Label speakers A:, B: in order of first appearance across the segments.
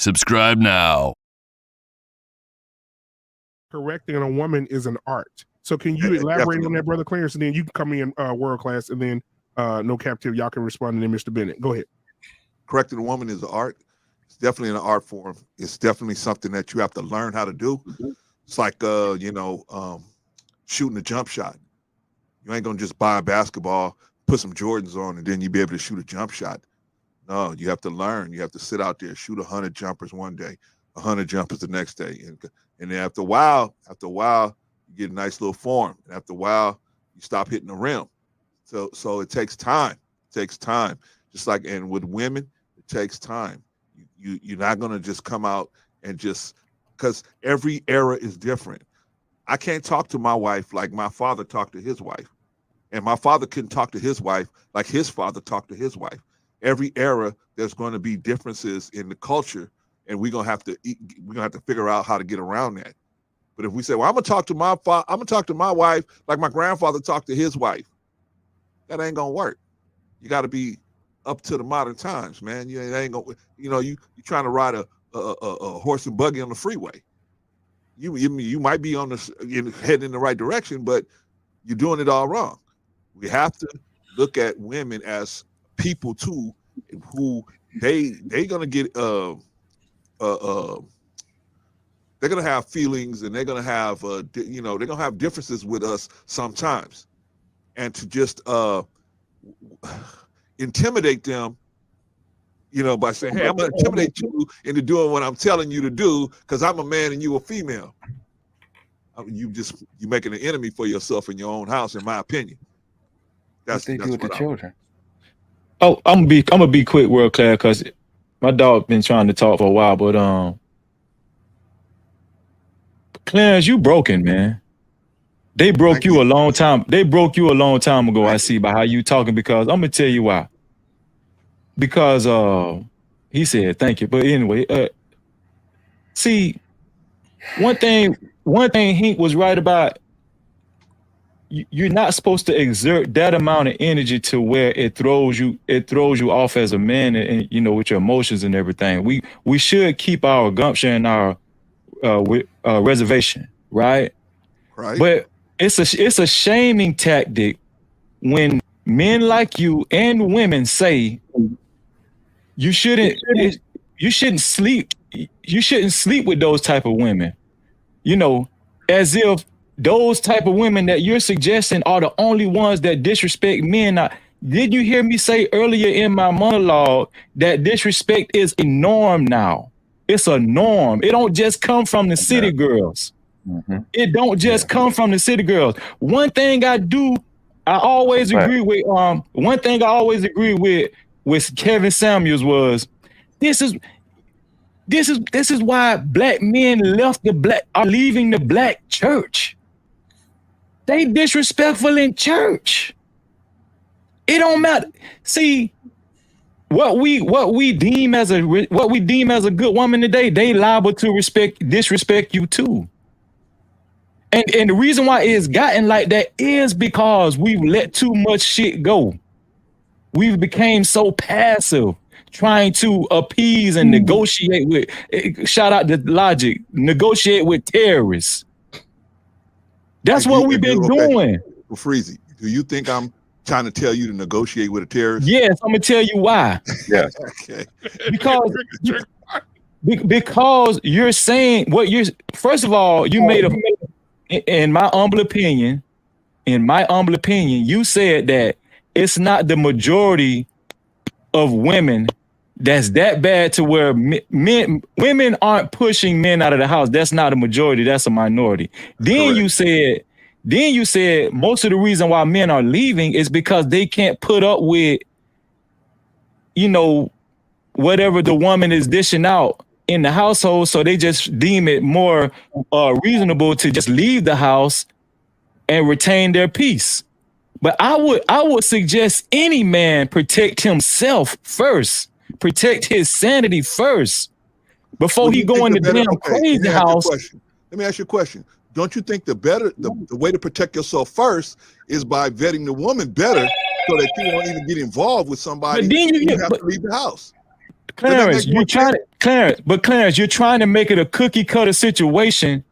A: Subscribe now.
B: Correcting a woman is an art. So can you elaborate on that, Brother Clarence? And then you can come in world class, and then no captive, y'all can respond, and then Mr. Bennett. Go ahead.
C: Correcting a woman is an art. It's definitely an art form. It's definitely something that you have to learn how to do. It's like shooting a jump shot. You ain't gonna just buy a basketball, put some Jordans on, and then you be able to shoot a jump shot. No, you have to learn. You have to sit out there, shoot 100 jumpers one day, 100 jumpers the next day, and then after a while, you get a nice little form. And after a while, you stop hitting the rim. So it takes time. It takes time. Just like, and with women, it takes time. You're not gonna just come out and just, because every era is different. I can't talk to my wife like my father talked to his wife, and my father couldn't talk to his wife like his father talked to his wife. Every era, there's going to be differences in the culture, and we're gonna have to figure out how to get around that. But if we say, well, I'm gonna talk to my wife like my grandfather talked to his wife, that ain't gonna work. You got to be up to the modern times, man. You ain't gonna, you trying to ride a horse and buggy on the freeway. You might be heading in the right direction, but you're doing it all wrong. We have to look at women as people too, who they gonna get they're gonna have feelings, and they're gonna have they're gonna have differences with us sometimes, and to just intimidate them, by saying, hey, I'm gonna intimidate you into doing what I'm telling you to do because I'm a man and you a female. You're making an enemy for yourself in your own house, in my opinion.
D: That's what they do with the children.
E: Oh, I'm gonna be quick, world class, because my dog been trying to talk for a while, but Clarence, you broken, man. They broke you a long time. They broke you a long time ago. I see by how you talking, because I'm gonna tell you why. Because he said thank you, but anyway, see, one thing Hank was right about. You're not supposed to exert that amount of energy to where it throws you off as a man, and with your emotions and everything. We should keep our gumption and our reservation, right?
C: Right.
E: But it's a shaming tactic when men like you and women say you shouldn't sleep with those type of women, as if those type of women that you're suggesting are the only ones that disrespect men. Now, did you hear me say earlier in my monologue that disrespect is a norm now? It's a norm. It don't just come from the city girls. Mm-hmm. It don't just come from the city girls. One thing I always agree with. One thing I always agree with Kevin Samuels was this is why black men are leaving the black church. They disrespectful in church. It don't matter. See, what we deem as a good woman today, they liable to disrespect you too. And the reason why it's gotten like that is because we've let too much shit go. We've became so passive, trying to appease and negotiate with, shout out to Logic, negotiate with terrorists. That's what we've been doing.
C: Well, Freezy, do you think I'm trying to tell you to negotiate with a terrorist?
E: Yes, I'm gonna tell you why.
C: Yes. Okay.
E: Because you're saying first of all, you made in my humble opinion, you said that it's not the majority of women that's that bad to where women aren't pushing men out of the house. That's not a majority. That's a minority. Then you said most of the reason why men are leaving is because they can't put up with, whatever the woman is dishing out in the household. So they just deem it more reasonable to just leave the house and retain their peace. But I would suggest any man protect himself first. Protect his sanity first before he go in the damn crazy house.
C: Let me ask you a question. Don't you think the way to protect yourself first is by vetting the woman better so that you won't even get involved with somebody
E: but then
C: you have to leave the house?
E: Clarence, you're trying to make it a cookie cutter situation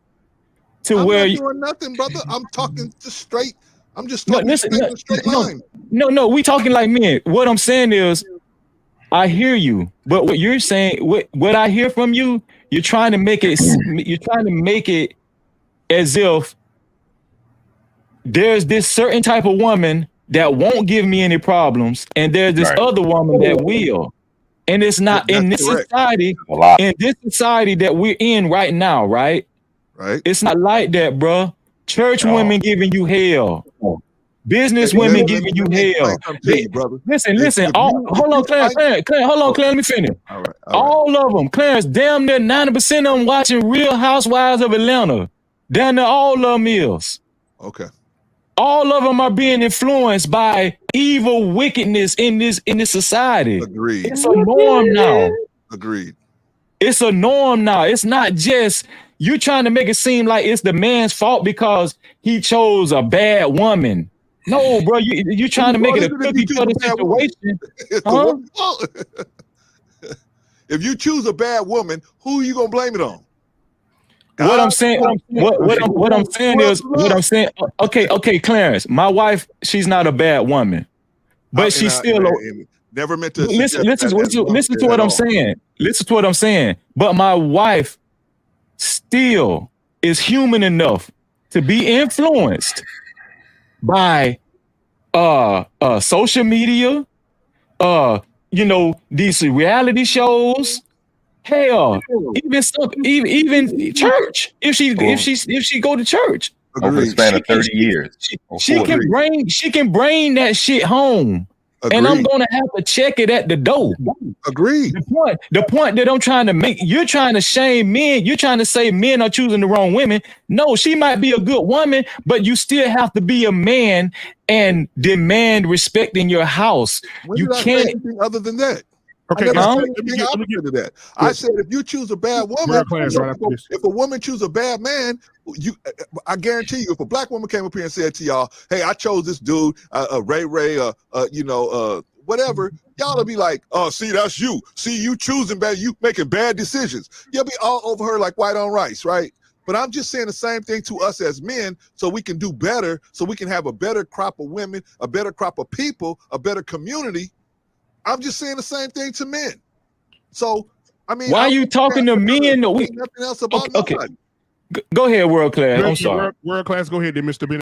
E: to where
C: I'm not doing nothing, brother. I'm talking just straight. I'm just
E: no,
C: talking
E: listen,
C: straight in a straight line.
E: no, we talking like men. What I'm saying is, I hear you, but what you're saying, what I hear from you, you're trying to make it as if there's this certain type of woman that won't give me any problems, and there's this other woman that will. And it's not in this society, that we're in right now, right?
C: Right.
E: It's not like that, bro. Church women giving you hell. Business women giving you hell. Listen. Hold on, Clarence. Hold on, Clarence. Let me finish. All of them, Clarence. Damn near 90% of them watching Real Housewives of Atlanta. Damn near all of them is.
C: Okay.
E: All of them are being influenced by evil wickedness in this society.
C: Agreed.
E: It's a norm now.
C: Agreed.
E: It's a norm now. It's not just you trying to make it seem like it's the man's fault because he chose a bad woman. No, bro, you trying to make it a cookie cutter situation. Huh?
C: If you choose a bad woman, who are you gonna blame it on?
E: What I'm saying is, okay, Clarence, my wife, she's not a bad woman, but she's still
C: never meant to
E: listen to what I'm saying. Listen to what I'm saying. But my wife still is human enough to be influenced by social media, these reality shows. Hell, even church. If she go to church
D: over the span of 30 years,
E: she can bring that shit home. Agreed. And I'm gonna have to check it at the door.
C: Agreed.
E: The point that I'm trying to make, you're trying to shame men. You're trying to say men are choosing the wrong women. No, she might be a good woman, but you still have to be a man and demand respect in your house. You can't
C: say anything other than that.
B: Okay,
C: I said if you choose a bad woman, if a woman choose a bad man, I guarantee you, if a black woman came up here and said to y'all, "Hey, I chose this dude, Ray, whatever," y'all will be like, "Oh, see, that's you. See, you choosing bad. You making bad decisions." You'll be all over her like white on rice, right? But I'm just saying the same thing to us as men, so we can do better, so we can have a better crop of women, a better crop of people, a better community. I'm just saying the same thing to men. So, I mean,
E: why are you talking to men?
C: Nothing else about
E: okay. Go ahead, World Class. I'm sorry.
B: World Class, go ahead, then, Mr. Bennett.